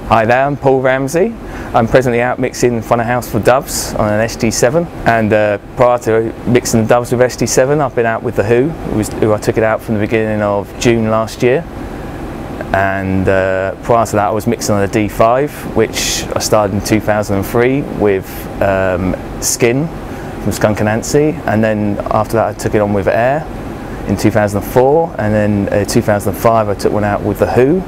Hi there, I'm Paul Ramsey. I'm presently out mixing front of house for Doves on an SD7, and prior to mixing the Doves with SD7 I've been out with the who I took it out from the beginning of June last year, and prior to that I was mixing on a D5, which I started in 2003 with Skin from Skunk Anansi, and then after that I took it on with Air in 2004, and then 2005 I took one out with the Who.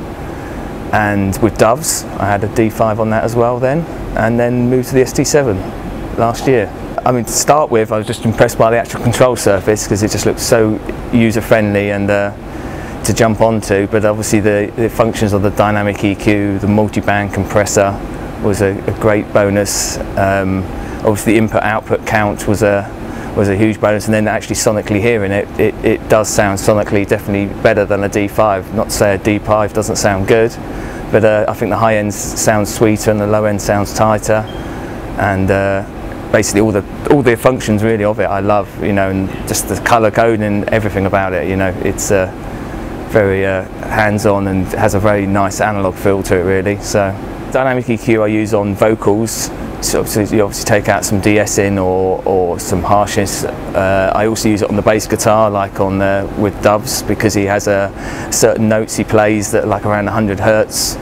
And with Doves, I had a D5 on that as well then, and then moved to the SD7 last year. I mean, to start with, I was just impressed by the actual control surface because it just looked so user-friendly and to jump onto, but obviously the functions of the dynamic EQ, the multi-band compressor was a great bonus. Obviously the input-output count was a huge bonus, and then actually sonically hearing it does sound sonically definitely better than a D5. Not to say a D5 doesn't sound good, but I think the high end sounds sweeter and the low end sounds tighter, and basically all the functions really of it I love, you know, and just the colour coding and everything about it, you know, it's very hands-on and has a very nice analog feel to it really. So dynamic EQ I use on vocals. So you obviously take out some de-essing or some harshness. I also use it on the bass guitar, like on with Doves, because he has certain notes he plays that are like around 100 Hertz,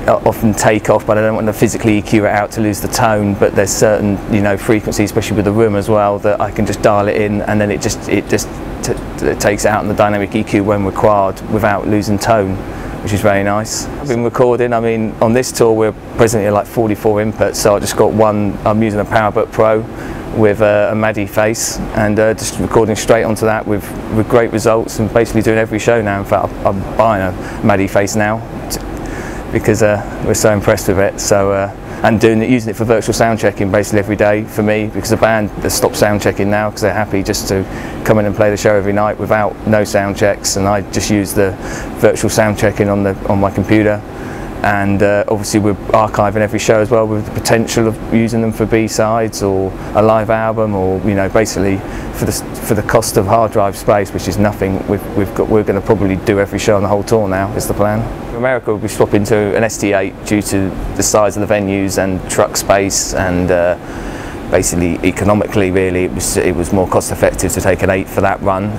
often take off, but I don't want to physically EQ it out to lose the tone. But there's certain, you know, frequencies, especially with the room as well, that I can just dial it in, and then it takes it out in the dynamic EQ when required without losing tone, which is very nice. I've been recording, I mean, on this tour we're presently at like 44 inputs, so I just got one. I'm using a PowerBook Pro with a MADI face, and just recording straight onto that with great results, and basically doing every show now. In fact, I'm buying a MADI face now because we're so impressed with it. So and using it for virtual sound checking basically every day for me, because the band has stopped sound checking now because they're happy just to come in and play the show every night without no sound checks, and I just use the virtual sound checking on my computer. And obviously we're archiving every show as well, with the potential of using them for B-sides or a live album, or, you know, basically for the cost of hard drive space, which is nothing. We're going to probably do every show on the whole tour now, is the plan. In America we'll be swapping to an SD8 due to the size of the venues and truck space, and basically economically really it was more cost effective to take an 8 for that run,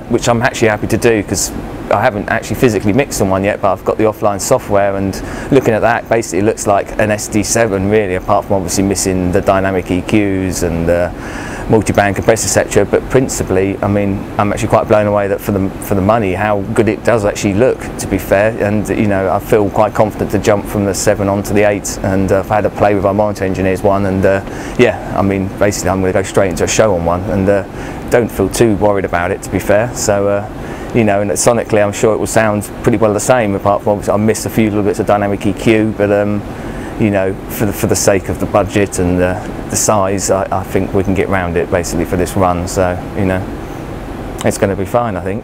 which I'm actually happy to do because I haven't actually physically mixed on one yet, but I've got the offline software, and looking at that basically it looks like an SD7 really, apart from obviously missing the dynamic EQs and multi-band compressor, etc. But principally, I mean, I'm actually quite blown away that for the money, how good it does actually look, to be fair. And you know, I feel quite confident to jump from the 7 onto the 8, and I've had a play with our monitor engineers one, and yeah, I mean, basically I'm going to go straight into a show on one, and don't feel too worried about it, to be fair. So you know, and sonically I'm sure it will sound pretty well the same, apart from obviously I missed a few little bits of dynamic EQ, but you know, for the sake of the budget and the size, I think we can get around it basically for this run. So, you know, it's going to be fine, I think.